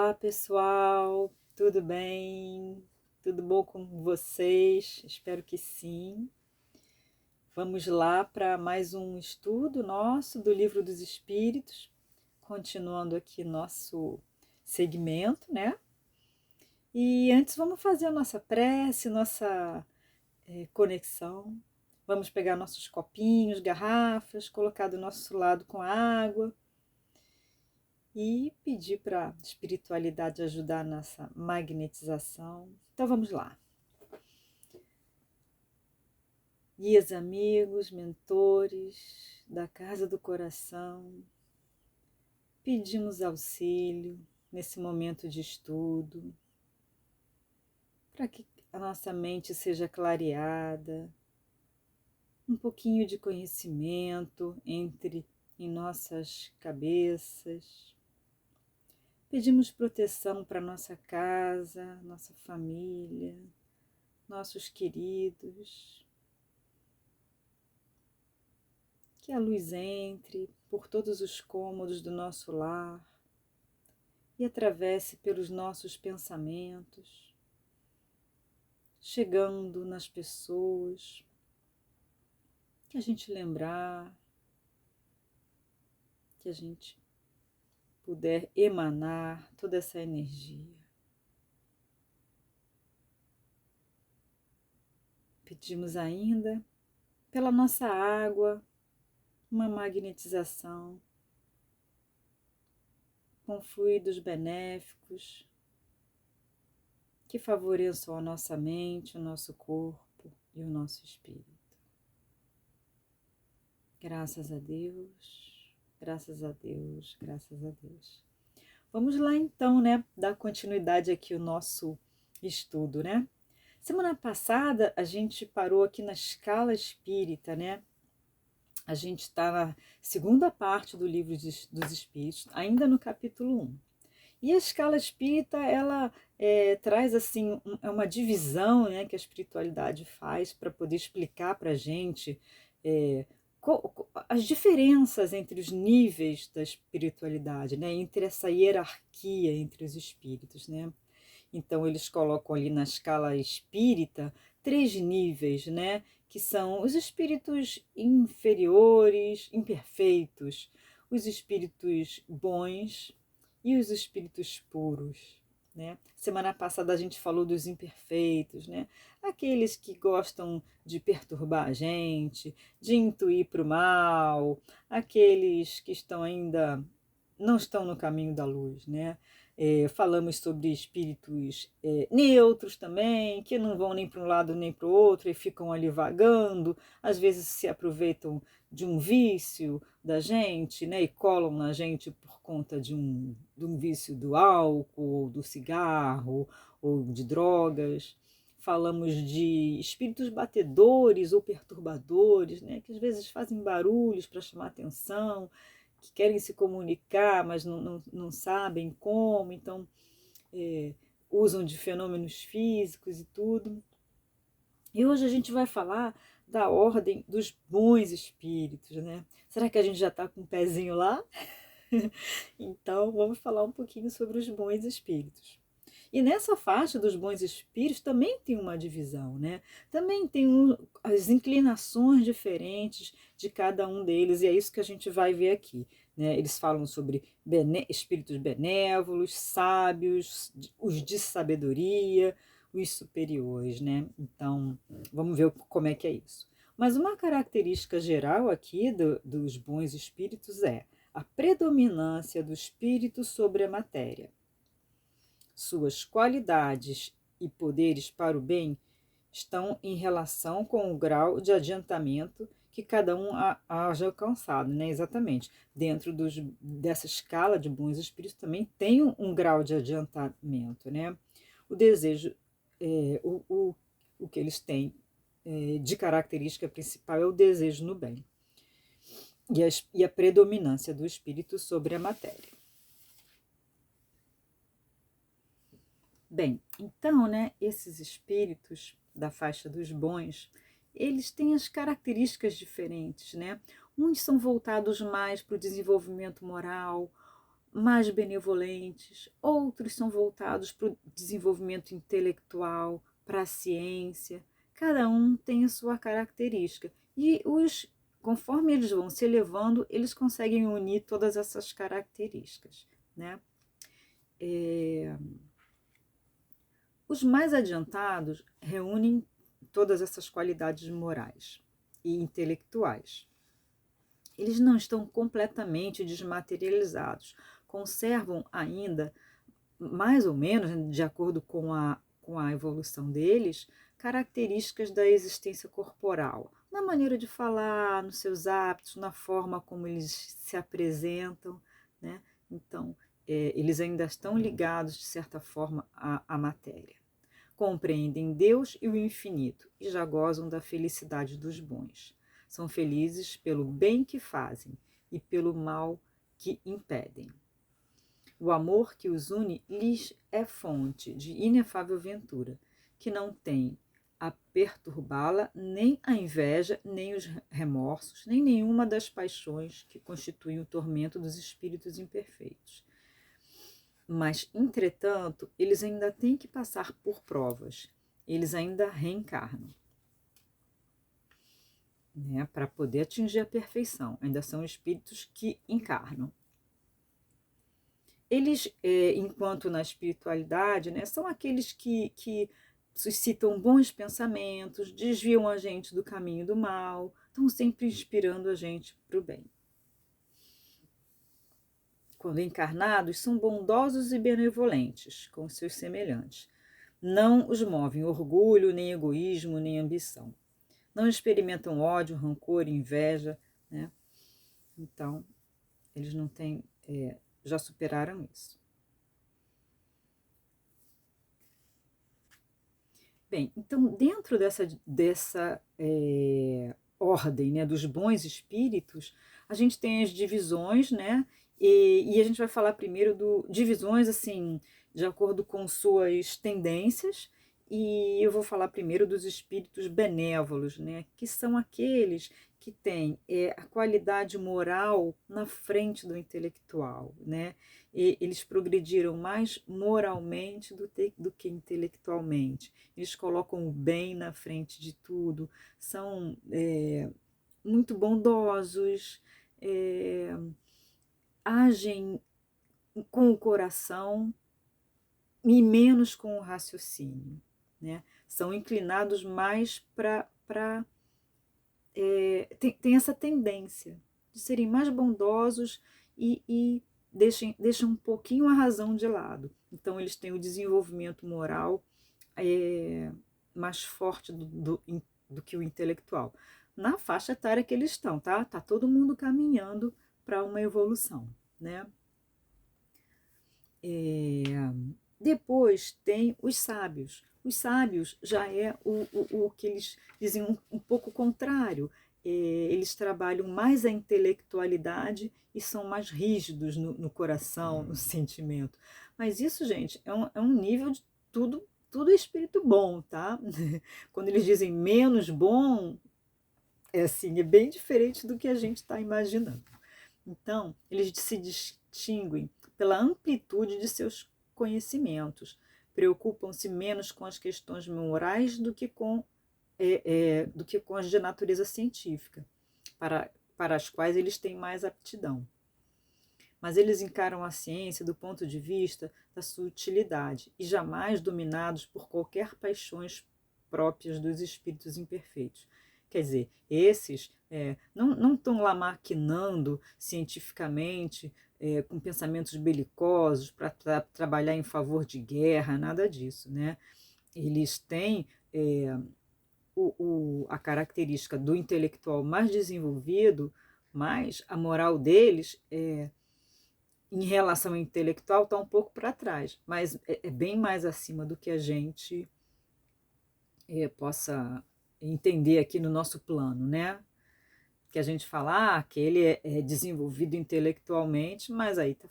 Olá, pessoal, tudo bem? Tudo bom com vocês? Espero que sim. Vamos lá para mais um estudo nosso do Livro dos Espíritos, continuando aqui nosso segmento, né? E antes vamos fazer a nossa prece, nossa conexão. Vamos pegar nossos copinhos, garrafas, colocar do nosso lado com água e pedir para a espiritualidade ajudar nessa magnetização. Então vamos lá. Guias amigos, mentores da Casa do Coração, pedimos auxílio nesse momento de estudo, para que a nossa mente seja clareada, um pouquinho de conhecimento entre em nossas cabeças. Pedimos proteção para nossa casa, nossa família, nossos queridos. Que a luz entre por todos os cômodos do nosso lar e atravesse pelos nossos pensamentos, chegando nas pessoas que a gente lembrar, que a gente puder emanar toda essa energia. Pedimos ainda pela nossa água uma magnetização com fluidos benéficos que favoreçam a nossa mente, o nosso corpo e o nosso espírito. Graças a Deus, graças a Deus, graças a Deus. Vamos lá então, né, dar continuidade aqui ao nosso estudo, né? Semana passada a gente parou aqui na escala espírita, né? A gente está na segunda parte do livro dos Espíritos, ainda no capítulo 1. E a escala espírita, ela traz assim uma divisão, né, que a espiritualidade faz para poder explicar para a gente as diferenças entre os níveis da espiritualidade, né, entre essa hierarquia entre os espíritos, né? Então eles colocam ali na escala espírita 3 níveis, né, que são os espíritos inferiores, imperfeitos, os espíritos bons e os espíritos puros, né? Semana passada a gente falou dos imperfeitos, né? Aqueles que gostam de perturbar a gente, de intuir para o mal, aqueles que não estão no caminho da luz, né? Falamos sobre espíritos neutros também, que não vão nem para um lado nem para o outro e ficam ali vagando, às vezes se aproveitam de um vício da gente, né, e colam na gente por conta de um vício do álcool, do cigarro ou de drogas. Falamos de espíritos batedores ou perturbadores, né, que às vezes fazem barulhos para chamar atenção, que querem se comunicar, mas não sabem como, então usam de fenômenos físicos e tudo. E hoje a gente vai falar da ordem dos bons espíritos, né? Será que a gente já está com um pezinho lá? Então vamos falar um pouquinho sobre os bons espíritos. E nessa faixa dos bons espíritos também tem uma divisão, né? Também tem as inclinações diferentes de cada um deles, e é isso que a gente vai ver aqui, né? Eles falam sobre espíritos benévolos, sábios, os de sabedoria, os superiores, né? Então, vamos ver como é que é isso. Mas uma característica geral aqui dos bons espíritos é a predominância do espírito sobre a matéria. Suas qualidades e poderes para o bem estão em relação com o grau de adiantamento que cada um haja alcançado, né? Exatamente. Dentro dessa escala de bons espíritos também tem um grau de adiantamento, né? O desejo, o que eles têm de característica principal é o desejo no bem e a predominância do espírito sobre a matéria. Bem, então, né, esses espíritos da faixa dos bons, eles têm as características diferentes, né? Uns são voltados mais para o desenvolvimento moral, mais benevolentes, outros são voltados para o desenvolvimento intelectual, para a ciência. Cada um tem a sua característica. E conforme eles vão se elevando, eles conseguem unir todas essas características, né? Os mais adiantados reúnem todas essas qualidades morais e intelectuais. Eles não estão completamente desmaterializados, conservam ainda, mais ou menos, de acordo com a evolução deles, características da existência corporal, na maneira de falar, nos seus hábitos, na forma como eles se apresentam, né? Então, eles ainda estão ligados, de certa forma, à matéria. Compreendem Deus e o infinito e já gozam da felicidade dos bons. São felizes pelo bem que fazem e pelo mal que impedem. O amor que os une lhes é fonte de inefável ventura, que não tem a perturbá-la nem a inveja, nem os remorsos, nem nenhuma das paixões que constituem o tormento dos espíritos imperfeitos. Mas, entretanto, eles ainda têm que passar por provas, eles ainda reencarnam, né, para poder atingir a perfeição. Ainda são espíritos que encarnam. Eles, enquanto na espiritualidade, né, são aqueles que suscitam bons pensamentos, desviam a gente do caminho do mal, estão sempre inspirando a gente para o bem. Quando encarnados, são bondosos e benevolentes com os seus semelhantes. Não os movem orgulho, nem egoísmo, nem ambição. Não experimentam ódio, rancor, inveja, né? Então, eles não têm, já superaram isso. Bem, então, dentro dessa ordem, né, dos bons espíritos, a gente tem as divisões, né? E a gente vai falar primeiro divisões assim, de acordo com suas tendências, e eu vou falar primeiro dos espíritos benévolos, né? Que são aqueles que têm a qualidade moral na frente do intelectual, né? E eles progrediram mais moralmente do que intelectualmente. Eles colocam o bem na frente de tudo, são muito bondosos, agem com o coração e menos com o raciocínio, né? São inclinados mais para tem essa tendência de serem mais bondosos e deixam um pouquinho a razão de lado. Então, eles têm o desenvolvimento moral mais forte do que o intelectual. Na faixa etária que eles estão, tá? Tá todo mundo caminhando para uma evolução, né? Depois tem os sábios. Os sábios já é o que eles dizem um pouco contrário. Eles trabalham mais a intelectualidade e são mais rígidos no coração, no sentimento. Mas isso, gente, é um nível de tudo espírito bom, tá? Quando eles dizem menos bom, é bem diferente do que a gente está imaginando. Então, eles se distinguem pela amplitude de seus conhecimentos, preocupam-se menos com as questões morais do que com as de natureza científica, para as quais eles têm mais aptidão. Mas eles encaram a ciência do ponto de vista da sua utilidade e jamais dominados por qualquer paixões próprias dos espíritos imperfeitos. Quer dizer, esses não estão lá maquinando cientificamente, com pensamentos belicosos para trabalhar em favor de guerra, nada disso, né? Eles têm a característica do intelectual mais desenvolvido, mas a moral deles em relação ao intelectual está um pouco para trás, mas é bem mais acima do que a gente possa entender aqui no nosso plano, né? Que a gente fala que ele é desenvolvido intelectualmente, mas aí está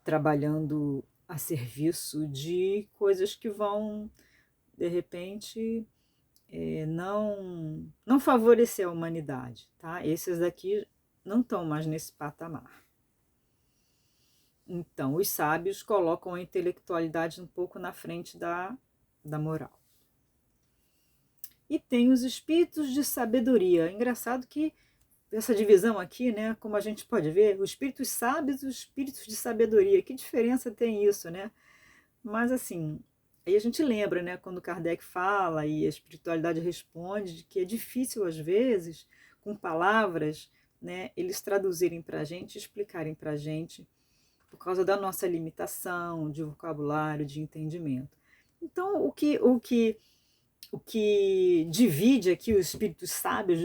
trabalhando a serviço de coisas que vão, de repente, não favorecer a humanidade, tá? Esses daqui não estão mais nesse patamar. Então, os sábios colocam a intelectualidade um pouco na frente da moral. E tem os espíritos de sabedoria. Engraçado que essa divisão aqui, né, como a gente pode ver, os espíritos sábios e os espíritos de sabedoria. Que diferença tem isso, né? Mas assim, aí a gente lembra, né, quando Kardec fala e a espiritualidade responde, de que é difícil às vezes, com palavras, né, eles traduzirem para a gente, explicarem para a gente, por causa da nossa limitação de vocabulário, de entendimento. Então, o que divide aqui os espíritos sábios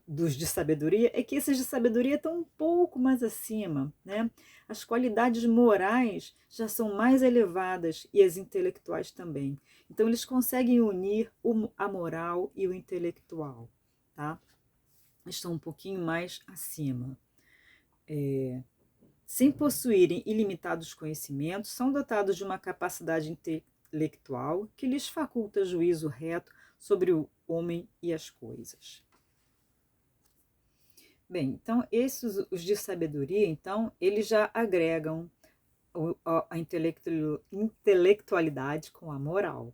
dos de sabedoria é que esses de sabedoria estão um pouco mais acima, né? As qualidades morais já são mais elevadas e as intelectuais também. Então eles conseguem unir a moral e o intelectual, tá? Estão um pouquinho mais acima. Sem possuírem ilimitados conhecimentos, são dotados de uma capacidade intelectual que lhes faculta juízo reto sobre o homem e as coisas. Bem, então esses, os de sabedoria, então, eles já agregam a intelectualidade com a moral,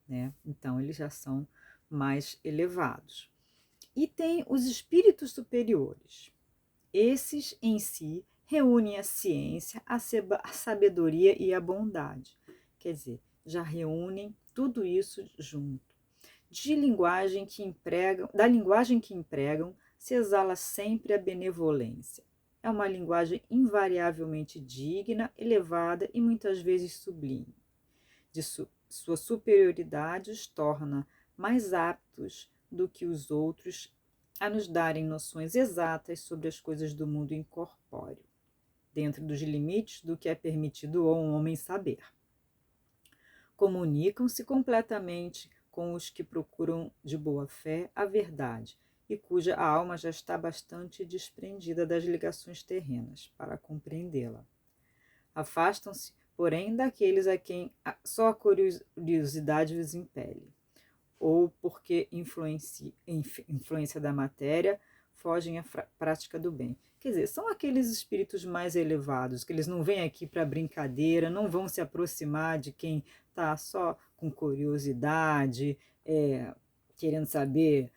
né? Então eles já são mais elevados. E tem os espíritos superiores. Esses em si reúnem a ciência, a sabedoria e a bondade. Quer dizer, já reúnem tudo isso junto. Da linguagem que empregam, se exala sempre a benevolência. É uma linguagem invariavelmente digna, elevada e muitas vezes sublime. Sua superioridade os torna mais aptos do que os outros a nos darem noções exatas sobre as coisas do mundo incorpóreo, dentro dos limites do que é permitido a um homem saber. Comunicam-se completamente com os que procuram de boa fé a verdade e cuja alma já está bastante desprendida das ligações terrenas para compreendê-la. Afastam-se, porém, daqueles a quem só a curiosidade os impele, ou porque influência da matéria fogem à prática do bem. Quer dizer, são aqueles espíritos mais elevados, que eles não vêm aqui para brincadeira, não vão se aproximar de quem está só com curiosidade, querendo saber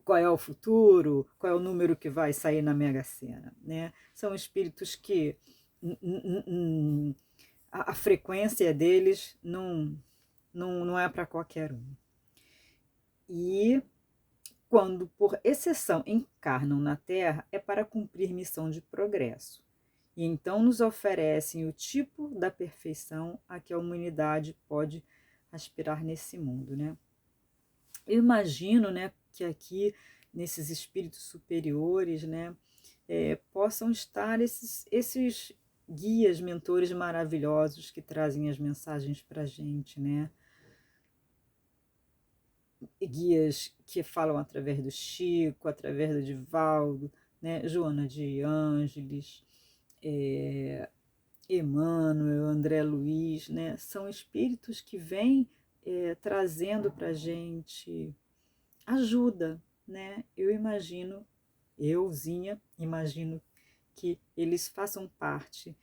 qual é o futuro, qual é o número que vai sair na Mega Sena, né? São espíritos que a frequência deles não é para qualquer um. E quando, por exceção, encarnam na Terra, é para cumprir missão de progresso. E então nos oferecem o tipo da perfeição a que a humanidade pode aspirar nesse mundo, né? Eu imagino, né, que aqui, nesses espíritos superiores, né, possam estar esses guias, mentores maravilhosos que trazem as mensagens para a gente, né? Guias que falam através do Chico, através do Divaldo, né? Joana de Ângeles, Emmanuel, André Luiz, né? São espíritos que vêm trazendo para a gente ajuda, né? Euzinha, imagino que eles façam parte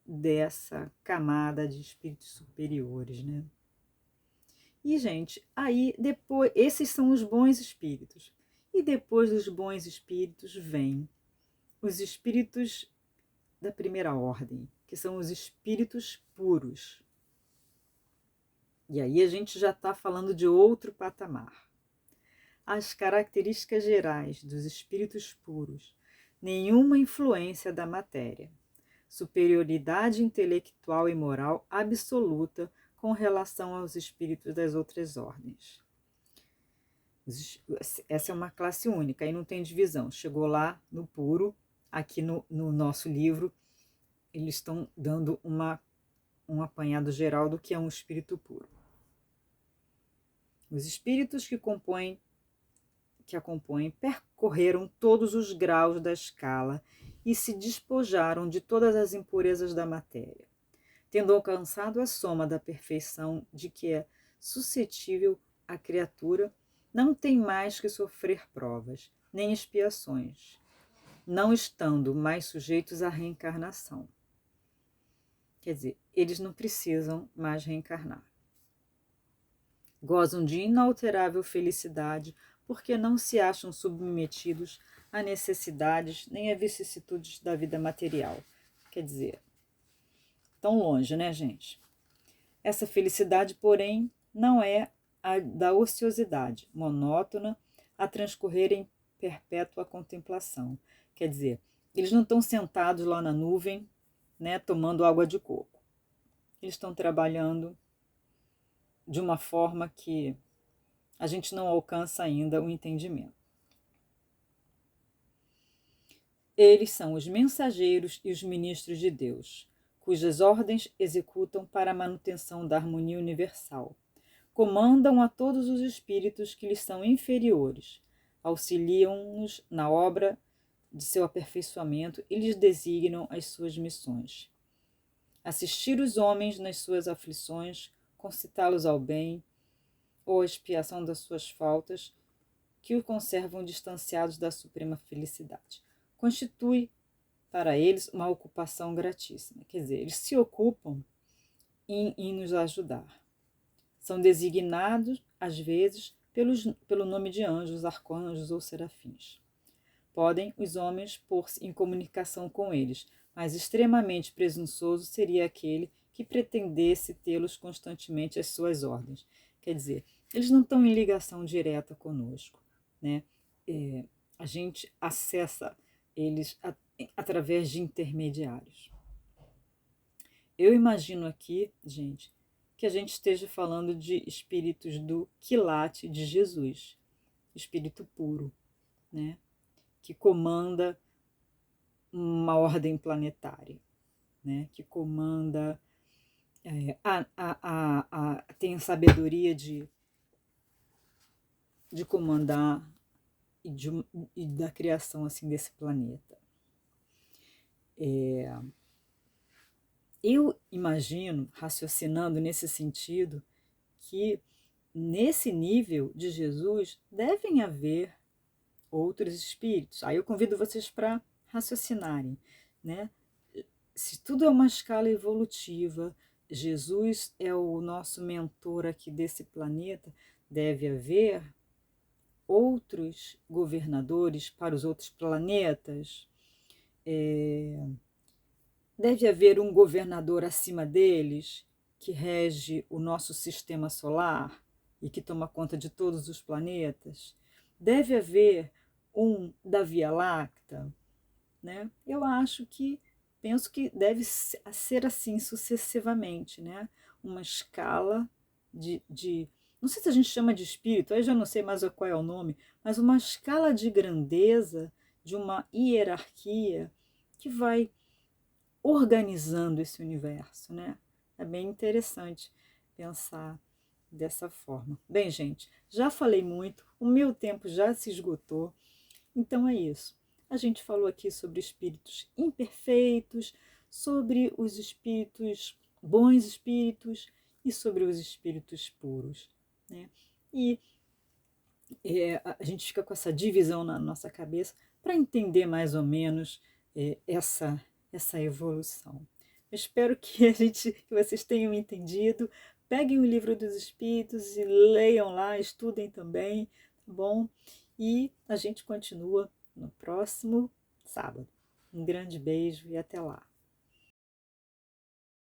dessa camada de espíritos superiores, né? E, gente, aí depois, esses são os bons espíritos. E depois dos bons espíritos vêm os espíritos da primeira ordem, que são os espíritos puros. E aí a gente já está falando de outro patamar. As características gerais dos espíritos puros: nenhuma influência da matéria, superioridade intelectual e moral absoluta com relação aos espíritos das outras ordens. Essa é uma classe única, aí não tem divisão. Chegou lá no puro, aqui no nosso livro, eles estão dando um apanhado geral do que é um espírito puro. Os espíritos que a compõem percorreram todos os graus da escala e se despojaram de todas as impurezas da matéria, tendo alcançado a soma da perfeição de que é suscetível a criatura, não tem mais que sofrer provas, nem expiações, não estando mais sujeitos à reencarnação. Quer dizer, eles não precisam mais reencarnar. Gozam de inalterável felicidade porque não se acham submetidos a necessidades nem a vicissitudes da vida material. Quer dizer, tão longe, né, gente? Essa felicidade, porém, não é a da ociosidade, monótona, a transcorrer em perpétua contemplação. Quer dizer, eles não estão sentados lá na nuvem, né, tomando água de coco. Eles estão trabalhando de uma forma que a gente não alcança ainda o entendimento. Eles são os mensageiros e os ministros de Deus, cujas ordens executam para a manutenção da harmonia universal. Comandam a todos os espíritos que lhes são inferiores, auxiliam-nos na obra de seu aperfeiçoamento e lhes designam as suas missões. Assistir os homens nas suas aflições, concitá-los ao bem ou à expiação das suas faltas, que o conservam distanciados da suprema felicidade. Constitui para eles uma ocupação gratíssima. Quer dizer, eles se ocupam em nos ajudar. São designados, às vezes, pelo nome de anjos, arcanjos ou serafins. Podem os homens pôr-se em comunicação com eles, mas extremamente presunçoso seria aquele que pretendesse tê-los constantemente às suas ordens. Quer dizer, eles não estão em ligação direta conosco, né? A gente acessa eles através de intermediários. Eu imagino aqui, gente, que a gente esteja falando de espíritos do quilate de Jesus, espírito puro, né? Que comanda uma ordem planetária, né? Que comanda, tem a sabedoria de comandar e da criação assim desse planeta. Eu imagino, raciocinando nesse sentido, que nesse nível de Jesus devem haver outros espíritos. Aí eu convido vocês para raciocinarem, né? Se tudo é uma escala evolutiva, Jesus é o nosso mentor aqui desse planeta, deve haver outros governadores para os outros planetas, deve haver um governador acima deles que rege o nosso sistema solar e que toma conta de todos os planetas. Deve haver um da Via Láctea, né? Eu penso que deve ser assim sucessivamente, né? Uma escala de não sei se a gente chama de espírito, aí já não sei mais qual é o nome, mas uma escala de grandeza, de uma hierarquia que vai organizando esse universo, né? É bem interessante pensar dessa forma. Bem, gente, já falei muito, o meu tempo já se esgotou, então é isso. A gente falou aqui sobre espíritos imperfeitos, sobre os espíritos, bons espíritos e sobre os espíritos puros, né? E a gente fica com essa divisão na nossa cabeça para entender mais ou menos essa evolução. Eu espero que vocês tenham entendido. Peguem o livro dos Espíritos e leiam lá, estudem também, tá bom? E a gente continua no próximo sábado. Um grande beijo e até lá.